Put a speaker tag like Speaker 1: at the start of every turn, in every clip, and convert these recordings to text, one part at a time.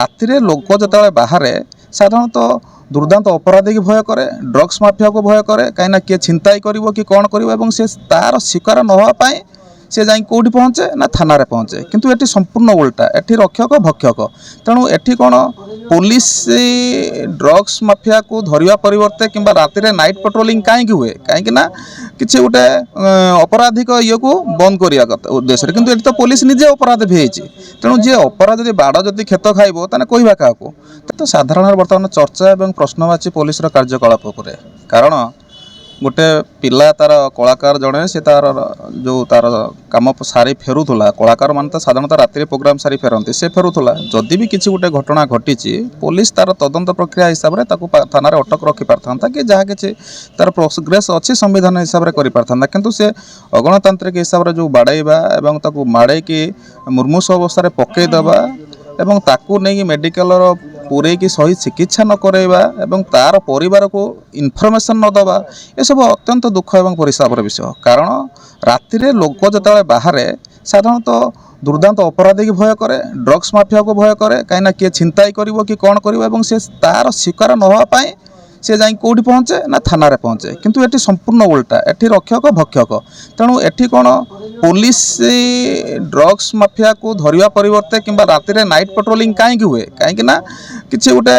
Speaker 1: ରାତିରେ ଲୋକ ଯେତେବେଳେ ବାହାରେ ସାଧାରଣତଃ ଦୁର୍ଦାନ୍ତ ଅପରାଧୀ କି ଭୟ କରେ, ଡ୍ରଗ୍ସ ମାଫିଆକୁ ଭୟ କରେ, କାହିଁକିନା କିଏ ଛିନତାଇ କରିବ କି କ'ଣ କରିବ ଏବଂ ସେ ତାର ଶିକାର ନ ହେବା ପାଇଁ ସେ ଯାଇ କେଉଁଠି ପହଞ୍ଚେ ନା ଥାନାରେ ପହଞ୍ଚେ। କିନ୍ତୁ ଏଠି ସମ୍ପୂର୍ଣ୍ଣ ଉଲ୍ଟା, ଏଠି ରକ୍ଷକ ଭକ୍ଷକ। ତେଣୁ ଏଠି କ'ଣ ପୋଲିସ ଡ୍ରଗ୍ସ ମାଫିଆକୁ ଧରିବା ପରିବର୍ତ୍ତେ କିମ୍ବା ରାତିରେ ନାଇଟ୍ ପାଟ୍ରୋଲିଂ କାହିଁକି ହୁଏ? କାହିଁକି ନା କିଛି ଗୋଟେ ଅପରାଧିକ ଇଏକୁ ବନ୍ଦ କରିବା କଥା ଉଦ୍ଦେଶ୍ୟରେ। କିନ୍ତୁ ଏଠି ତ ପୋଲିସ ନିଜେ ଅପରାଧ ବି ହେଇଛି। ତେଣୁ ଯିଏ ଅପରାଧ ଯଦି ବାଡ଼ ଯଦି କ୍ଷତ ଖାଇବ ତାହେଲେ କହିବା କାହାକୁ? ତ ସାଧାରଣରେ ବର୍ତ୍ତମାନ ଚର୍ଚ୍ଚା ଏବଂ ପ୍ରଶ୍ନବାଚୀ ପୋଲିସର କାର୍ଯ୍ୟକଳାପ ଉପରେ। କାରଣ ଗୋଟେ ପିଲା ତାର କଳାକାର ଜଣେ ସେ ତାର ଯେଉଁ ତାର କାମ ସାରି ଫେରୁଥିଲା, କଳାକାର ମାନେ ତ ସାଧାରଣତଃ ରାତିରେ ପ୍ରୋଗ୍ରାମ ସାରି ଫେରନ୍ତି, ସେ ଫେରୁଥିଲା। ଯଦି ବି କିଛି ଗୋଟେ ଘଟଣା ଘଟିଛି ପୋଲିସ ତାର ତଦନ୍ତ ପ୍ରକ୍ରିୟା ହିସାବରେ ତାକୁ ଥାନାରେ ଅଟକ ରଖିପାରିଥାନ୍ତା କି ଯାହା କିଛି ତାର ପ୍ରୋଗ୍ରେସ୍ ଅଛି ସମ୍ବିଧାନ ହିସାବରେ କରିପାରିଥାନ୍ତା। କିନ୍ତୁ ସେ ଅଗଣତାନ୍ତ୍ରିକ ହିସାବରେ ଯେଉଁ ବାଡ଼େଇବା ଏବଂ ତାକୁ ମାଡ଼େଇକି ମୁର୍ମୂଷ ଅବସ୍ଥାରେ ପକାଇଦେବା ଏବଂ ତାକୁ ନେଇକି ମେଡ଼ିକାଲର ପୂରେଇକି ସହି ଚିକିତ୍ସା ନ କରାଇବା ଏବଂ ତାର ପରିବାରକୁ ଇନଫର୍ମେସନ୍ ନ ଦେବା, ଏସବୁ ଅତ୍ୟନ୍ତ ଦୁଃଖ ଏବଂ ପରିତାପର ବିଷୟ। କାରଣ ରାତିରେ ଲୋକ ଯେତେବେଳେ ବାହାରେ ସାଧାରଣତଃ ଦୁର୍ଦାନ୍ତ ଅପରାଧୀ କି ଭୟ କରେ, ଡ୍ରଗ୍ସ ମାଫିଆକୁ ଭୟ କରେ, କାହିଁକିନା କିଏ ଛିନତାଇ କରିବ କି କ'ଣ କରିବ ଏବଂ ସେ ତାର ଶିକାର ନ ହେବା ପାଇଁ ସେ ଯାଇ କେଉଁଠି ପହଞ୍ଚେ ନା ଥାନାରେ ପହଞ୍ଚେ। କିନ୍ତୁ ଏଠି ସମ୍ପୂର୍ଣ୍ଣ ଉଲ୍ଟା, ଏଠି ରକ୍ଷକ ଭକ୍ଷକ। ତେଣୁ ଏଠି କ'ଣ ପୋଲିସ ଡ୍ରଗ୍ସ ମାଫିଆକୁ ଧରିବା ପରିବର୍ତ୍ତେ କିମ୍ବା ରାତିରେ ନାଇଟ୍ ପାଟ୍ରୋଲିଂ କାହିଁକି ହୁଏ? କାହିଁକି ନା କିଛି ଗୋଟେ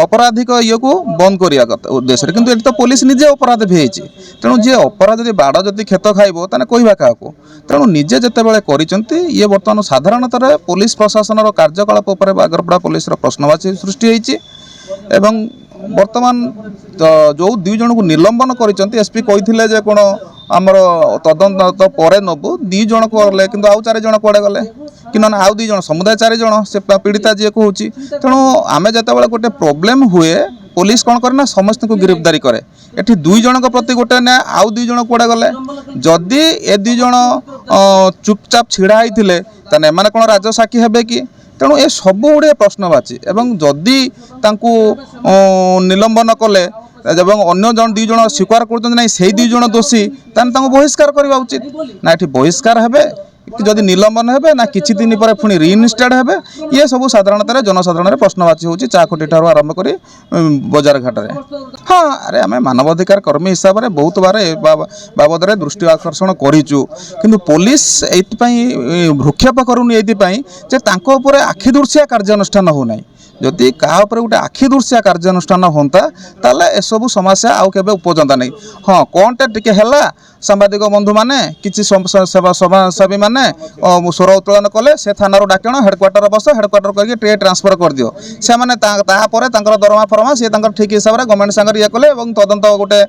Speaker 1: ଅପରାଧିକ ଇଏକୁ ବନ୍ଦ କରିବା କଥା ଉଦ୍ଦେଶ୍ୟରେ। କିନ୍ତୁ ଏଠି ତ ପୋଲିସ ନିଜେ ଅପରାଧ ବି ହେଇଛି। ତେଣୁ ଯିଏ ଅପରାଧ ଯଦି ବାଡ଼ ଯଦି କ୍ଷତ ଖାଇବ ତାହେଲେ କହିବା କାହାକୁ? ତେଣୁ ନିଜେ ଯେତେବେଳେ କରିଛନ୍ତି ଇଏ ବର୍ତ୍ତମାନ ସାଧାରଣତଃ ପୋଲିସ ପ୍ରଶାସନର କାର୍ଯ୍ୟକଳାପ ଉପରେ ବାଗରପଡ଼ା ପୋଲିସର ପ୍ରଶ୍ନବାଚୀ ସୃଷ୍ଟି ହୋଇଛି। ଏବଂ ବର୍ତ୍ତମାନ ଯେଉଁ ଦୁଇ ଜଣଙ୍କୁ ନିଲମ୍ବନ କରିଛନ୍ତି, ଏସ୍ପି କହିଥିଲେ ଯେ କ'ଣ ଆମର ତଦନ୍ତ ପରେ ନେବୁ, 2 ଜଣ କଲେ କିନ୍ତୁ ଆଉ 4 ଜଣ କୁଆଡ଼େ ଗଲେ କି ନହେଲେ ଆଉ 2 ଜଣ, ସମୁଦାୟ 4 ଜଣ ସେ ପୀଡ଼ିତା ଯିଏ କହୁଛି। ତେଣୁ ଆମେ ଯେତେବେଳେ ଗୋଟେ ପ୍ରୋବ୍ଲେମ୍ ହୁଏ ପୋଲିସ କ'ଣ କରେ ନା ସମସ୍ତଙ୍କୁ ଗିରଫଦାରୀ କରେ। ଏଠି 2 ଜଣଙ୍କ ପ୍ରତି ଗୋଟେ ନ୍ୟାୟ, ଆଉ 2 ଜଣ କୁଆଡ଼େ ଗଲେ? ଯଦି ଏ 2 ଜଣ ଚୁପଚାପ ଛିଡ଼ା ହେଇଥିଲେ ତାହେଲେ ଏମାନେ କ'ଣ ରାଜସାକ୍ଷୀ ହେବେ କି? ତେଣୁ ଏ ସବୁ ଗୁଡ଼ିଏ ପ୍ରଶ୍ନବାଚୀ ଏବଂ ଯଦି ତାଙ୍କୁ ନିଲମ୍ବନ କଲେ ଏବଂ ଅନ୍ୟ 2 ଜଣ ସ୍ୱୀକାର କରୁଛନ୍ତି ନାହିଁ ସେଇ 2 ଜଣ ଦୋଷୀ, ତାହେଲେ ତାଙ୍କୁ ବହିଷ୍କାର କରିବା ଉଚିତ। ନା ଏଠି ବହିଷ୍କାର ହେବେ ଯଦି ନିଲମ୍ବନ ହେବେ ନା କିଛି ଦିନ ପରେ ପୁଣି ରିଇନଷ୍ଟେଡ୍ ହେବେ, ଇଏ ସବୁ ସାଧାରଣତଃ ଜନସାଧାରଣରେ ପ୍ରଶ୍ନବାଚୀ ହେଉଛି ଚା ଖଟିଠାରୁ ଆରମ୍ଭ କରି ବଜାର ଘାଟରେ। ହଁ, ଆରେ ଆମେ ମାନବାଧିକାର କର୍ମୀ ହିସାବରେ ବହୁତ ବାର ଏ ବାବଦରେ ଦୃଷ୍ଟି ଆକର୍ଷଣ କରିଛୁ। କିନ୍ତୁ ପୋଲିସ ଏଇଥିପାଇଁ ଭ୍ରୂକ୍ଷେପ କରୁନି ଏଇଥିପାଇଁ ଯେ ତାଙ୍କ ଉପରେ ଆଖି ଦୃଶିଆ କାର୍ଯ୍ୟାନୁଷ୍ଠାନ ହେଉନାହିଁ। ଯଦି କାହା ଉପରେ ଗୋଟେ ଆଖି ଦୃଶିଆ କାର୍ଯ୍ୟାନୁଷ୍ଠାନ ହୁଅନ୍ତା ତାହେଲେ ଏସବୁ ସମସ୍ୟା ଆଉ କେବେ ଉପଜନ୍ତା ନାହିଁ। ହଁ, କ'ଣଟେ ଟିକେ ହେଲା ସାମ୍ବାଦିକ ବନ୍ଧୁମାନେ କିଛି ସମାଜସେବୀମାନେ ସ୍ୱର ଉତ୍ତୋଳନ କଲେ, ସେ ଥାନାରୁ ଡାକିଣ ହେଡ଼କ୍ୱାର୍ଟର ବସ, ହେଡ଼କ୍ୱାର୍ଟର କରିକି ଟିକେ ଟ୍ରାନ୍ସଫର କରିଦିଅ। ସେମାନେ ତାପରେ ତାଙ୍କର ଦରମା ଫରମା ସିଏ ତାଙ୍କର ଠିକ୍ ହିସାବରେ ଗଭର୍ଣ୍ଣମେଣ୍ଟ ସାଙ୍ଗରେ ଇଏ କଲେ ଏବଂ ତଦନ୍ତ ଗୋଟେ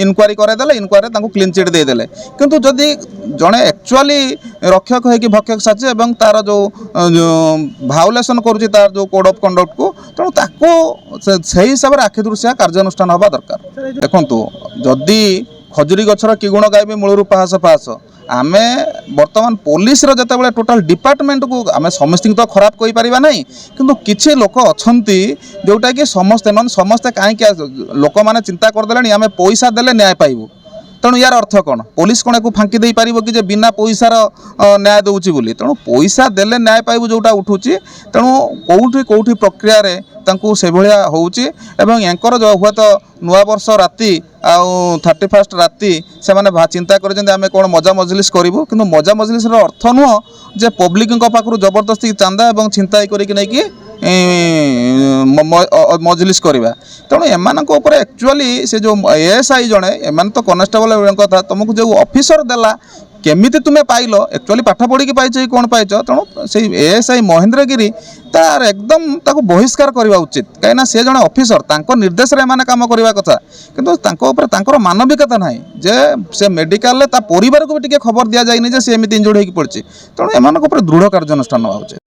Speaker 1: ଇନକ୍ୱାରି କରାଇଦେଲେ, ଇନକ୍ୱାରିରେ ତାଙ୍କୁ କ୍ଲିନ୍ ଚିଟ୍ ଦେଇଦେଲେ। କିନ୍ତୁ ଯଦି ଜଣେ ଆକ୍ଚୁଆଲି ରକ୍ଷକ ହେଇକି ଭକ୍ଷକ ସାଜେ ଏବଂ ତାର ଯେଉଁ ଭାଉଲେସନ୍ କରୁଛି ତାର ଯେଉଁ କୋଡ୍ ଅଫ୍ କଣ୍ଡକ୍ଟକୁ, ତେଣୁ ତାକୁ ସେହି ହିସାବରେ ଆଖି ଦୃଶିଆ କାର୍ଯ୍ୟାନୁଷ୍ଠାନ ହେବା ଦରକାର। ଦେଖନ୍ତୁ, ଯଦି ଖଜୁରୀ ଗଛର କି ଗୁଣ ଗାଇବେ ମୂଳରୁ ପାହାସ ପାହାସ, ଆମେ ବର୍ତ୍ତମାନ ପୋଲିସର ଯେତେବେଳେ ଟୋଟାଲ ଡିପାର୍ଟମେଣ୍ଟକୁ ଆମେ ସମସ୍ତଙ୍କୁ ତ ଖରାପ କହିପାରିବା ନାହିଁ, କିନ୍ତୁ କିଛି ଲୋକ ଅଛନ୍ତି ଯେଉଁଟାକି ସମସ୍ତେ କାହିଁକି ଲୋକମାନେ ଚିନ୍ତା କରିଦେଲେଣି ଆମେ ପଇସା ଦେଲେ ନ୍ୟାୟ ପାଇବୁ। ତେଣୁ ୟାର ଅର୍ଥ କ'ଣ? ପୋଲିସ କ'ଣ ଏକୁ ଫାଙ୍କି ଦେଇପାରିବ କି ଯେ ବିନା ପଇସାର ନ୍ୟାୟ ଦେଉଛି ବୋଲି? ତେଣୁ ପଇସା ଦେଲେ ନ୍ୟାୟ ପାଇବୁ ଯେଉଁଟା ଉଠୁଛି, ତେଣୁ କେଉଁଠି ପ୍ରକ୍ରିୟାରେ ତାଙ୍କୁ ସେଭଳିଆ ହେଉଛି ଏବଂ ୟାଙ୍କର ହୁଏତ ନୂଆବର୍ଷ ରାତି ଆଉ 31st ରାତି ସେମାନେ ଚିନ୍ତା କରିଛନ୍ତି ଆମେ କ'ଣ ମଜା ମଜଲିସ୍ କରିବୁ। କିନ୍ତୁ ମଜା ମଜଲିସ୍ର ଅର୍ଥ ନୁହଁ ଯେ ପବ୍ଲିକଙ୍କ ପାଖରୁ ଜବରଦସ୍ତି ଚାନ୍ଦା ଏବଂ ଛିନତାଇ କରିକି ନେଇକି ମଜଲିସ୍ କରିବା। ତେଣୁ ଏମାନଙ୍କ ଉପରେ ଆକ୍ଚୁଆଲି ସେ ଯେଉଁ ASI ଜଣେ, ଏମାନେ ତ କନେଷ୍ଟବଳ କଥା, ତୁମକୁ ଯେଉଁ ଅଫିସର ଦେଲା କେମିତି ତୁମେ ପାଇଲ, ଆକ୍ଚୁଆଲି ପାଠ ପଢ଼ିକି ପାଇଛ କି କ'ଣ ପାଇଛ? ତେଣୁ ସେଇ ASI ମହେନ୍ଦ୍ରଗିରି ତାର ଏକଦମ ତାକୁ ବହିଷ୍କାର କରିବା ଉଚିତ। କାହିଁକିନା ସେ ଜଣେ ଅଫିସର, ତାଙ୍କ ନିର୍ଦ୍ଦେଶରେ ଏମାନେ କାମ କରିବା କଥା। କିନ୍ତୁ ତାଙ୍କ ଉପରେ ତାଙ୍କର ମାନବିକତା ନାହିଁ ଯେ ସେ ମେଡ଼ିକାଲରେ ତା ପରିବାରକୁ ବି ଟିକେ ଖବର ଦିଆଯାଇନି ଯେ ସେ ଏମିତି ଇଞ୍ଜୁର୍ଡ ହେଇକି ପଡ଼ିଛି। ତେଣୁ ଏମାନଙ୍କ ଉପରେ ଦୃଢ଼ କାର୍ଯ୍ୟାନୁଷ୍ଠାନ ନେବା ଉଚିତ।